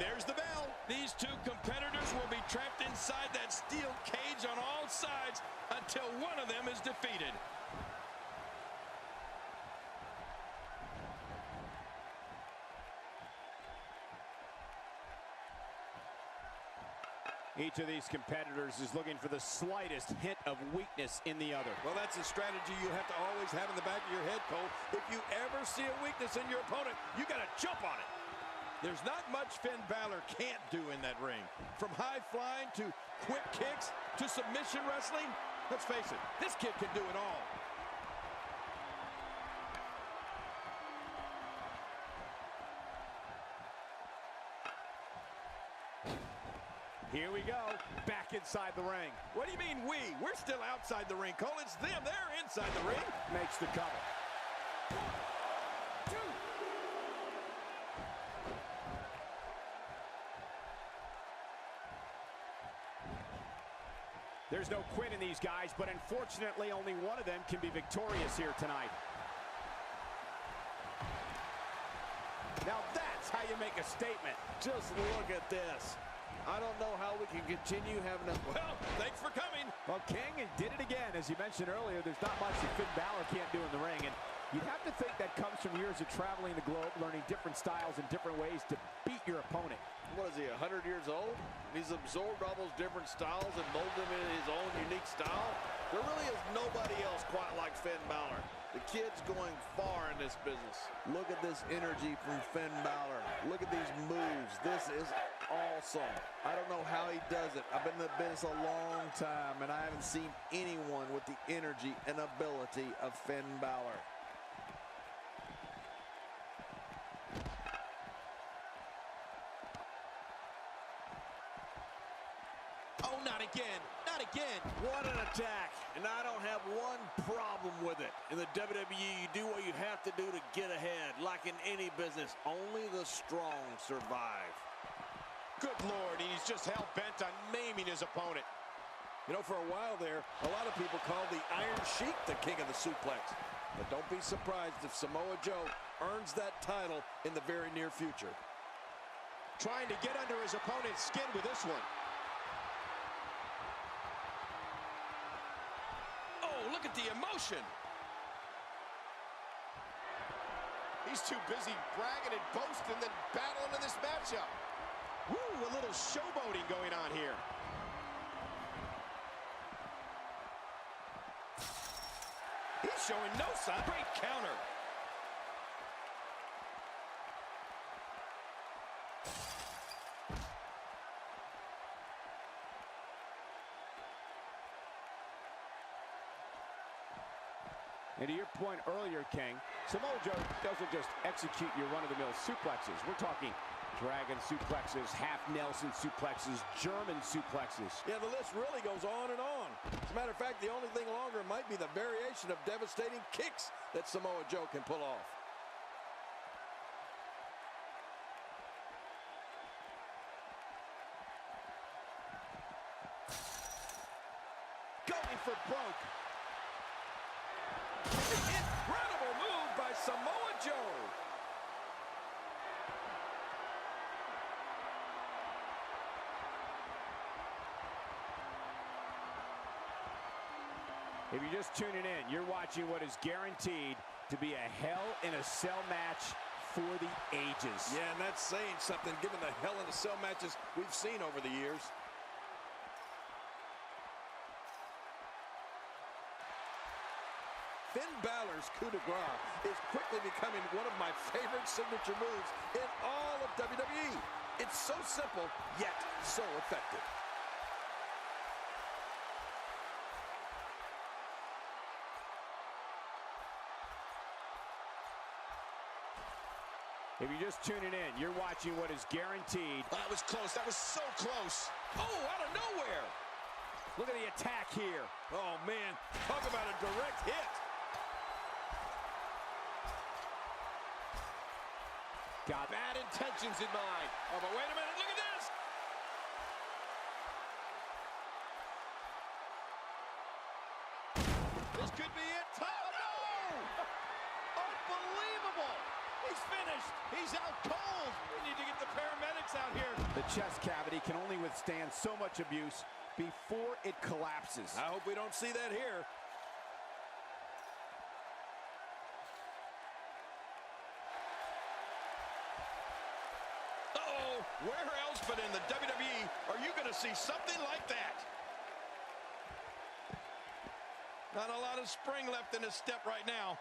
there's the bell. These two competitors will be trapped inside that steel cage on all sides until one of them is defeated. Each of these competitors is looking for the slightest hint of weakness in the other. Well, that's a strategy you have to always have in the back of your head, Cole. If you ever see a weakness in your opponent, you got to jump on it. There's not much Finn Balor can't do in that ring. From high flying to quick kicks to submission wrestling, let's face it, this kid can do it all. Here we go, back inside the ring. What do you mean we? We're still outside the ring, Cole. It's them. They're inside the ring. Makes the cover. 1, 2. There's no quit in these guys, but unfortunately only one of them can be victorious here tonight. Now that's how you make a statement. Just look at this. I don't know how we can continue having a... Well, thanks for coming. Well, King did it again. As you mentioned earlier, there's not much that Finn Balor can't do in the ring. And you'd have to think that comes from years of traveling the globe, learning different styles and different ways to beat your opponent. What is he, 100 years old? He's absorbed all those different styles and molded them in his own unique style. There really is nobody else quite like Finn Balor. The kid's going far in this business. Look at this energy from Finn Balor. Look at these moves. This is awesome. I don't know how he does it. I've been in the business a long time, and I haven't seen anyone with the energy and ability of Finn Balor. Oh, not again. Not again. What an attack. And I don't have one problem with it. In the WWE, you do what you have to do to get ahead. Like in any business, only the strong survive. Good Lord, he's just hell-bent on maiming his opponent. You know, for a while there, a lot of people called the Iron Sheik the king of the suplex. But don't be surprised if Samoa Joe earns that title in the very near future. Trying to get under his opponent's skin with this one. Oh, look at the emotion. He's too busy bragging and boasting than battling in this matchup. Woo, a little showboating going on here. He's showing no sign. Great counter. And to your point earlier, King, Samoa Joe doesn't just execute your run-of-the-mill suplexes. We're talking dragon suplexes, half Nelson suplexes, German suplexes. Yeah, the list really goes on and on. As a matter of fact, the only thing longer might be the variation of devastating kicks that Samoa Joe can pull off. Going for broke. Incredible move by Samoa Joe. If you're just tuning in, you're watching what is guaranteed to be a Hell in a Cell match for the ages. Yeah, and that's saying something given the Hell in a Cell matches we've seen over the years. Finn Balor's coup de grace is quickly becoming one of my favorite signature moves in all of WWE. It's so simple, yet so effective. If you're just tuning in, you're watching what is guaranteed. That was close. That was so close. Oh, out of nowhere. Look at the attack here. Oh, man. Talk about a direct hit. Got bad intentions in mind. Oh, but wait a minute. Look at this. This could be it. Oh, no! Unbelievable. He's finished. He's out cold. We need to get the paramedics out here. The chest cavity can only withstand so much abuse before it collapses. I hope we don't see that here. Uh-oh, where else but in the WWE are you going to see something like that? Not a lot of spring left in his step right now.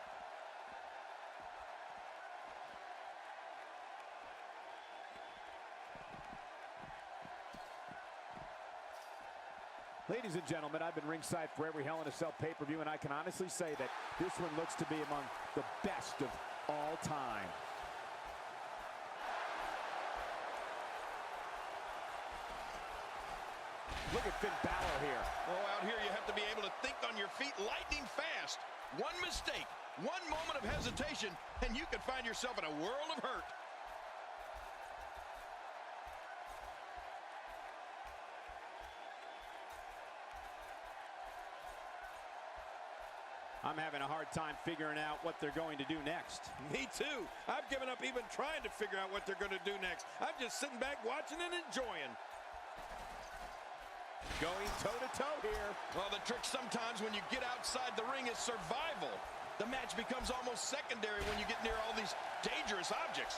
Ladies and gentlemen, I've been ringside for every Hell in a Cell pay-per-view, and I can honestly say that this one looks to be among the best of all time. Look at Finn Balor here. Oh, out here you have to be able to think on your feet lightning fast. One mistake, one moment of hesitation, and you could find yourself in a world of hurt. I'm having a hard time figuring out what they're going to do next. Me too. I've given up even trying to figure out what they're going to do next. I'm just sitting back watching and enjoying. Going toe-to-toe here. Well, the trick sometimes when you get outside the ring is survival. The match becomes almost secondary when you get near all these dangerous objects.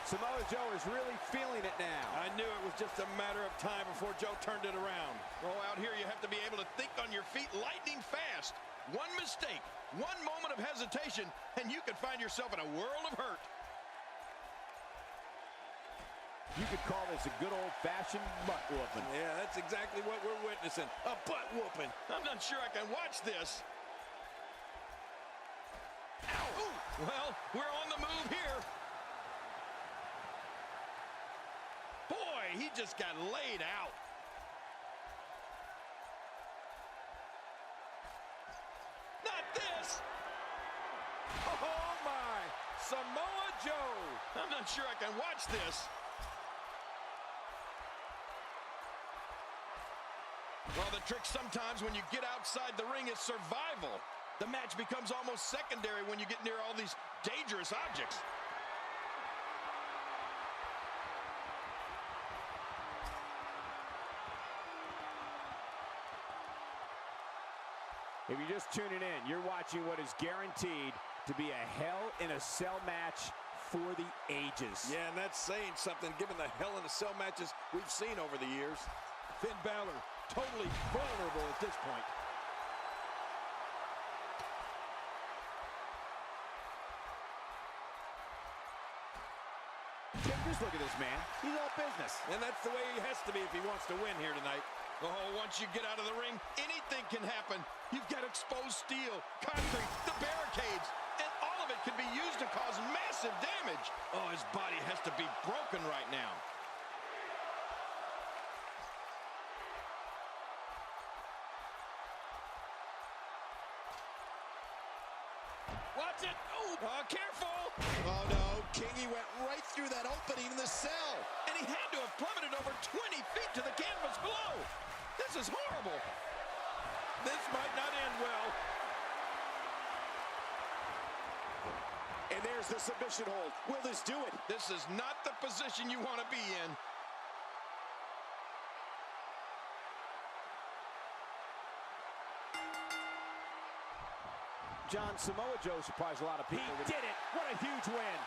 Samoa Joe is really feeling it now. I knew it was just a matter of time before Joe turned it around. Oh, out here you have to be able to think on your feet lightning fast. One mistake, one moment of hesitation, and you could find yourself in a world of hurt. You could call this a good old-fashioned butt whooping. Yeah, that's exactly what we're witnessing. A butt whooping. I'm not sure I can watch this. Ow! Ooh. Well, we're on the move here. Boy, he just got laid out. Not this. Oh, my. Samoa Joe. I'm not sure I can watch this. Well, the trick sometimes when you get outside the ring is survival. The match becomes almost secondary when you get near all these dangerous objects. If you're just tuning in, you're watching what is guaranteed to be a Hell in a Cell match for the ages. Yeah, and that's saying something given the Hell in a Cell matches we've seen over the years. Finn Balor totally vulnerable at this point. Just look at this man. He's all business. And that's the way he has to be if he wants to win here tonight. Oh, once you get out of the ring, anything can happen. You've got exposed steel, concrete, the barricades, and all of it can be used to cause massive damage. Oh, his body has to be broken right now. Watch it. Oh, careful. Oh, no. Kingy went right through that opening in the cell. And he had to have plummeted over 20 feet to the canvas below. This is horrible. This might not end well. And there's the submission hold. Will this do it? This is not the position you want to be in. John, Samoa Joe surprised a lot of people. He did it. What a huge win.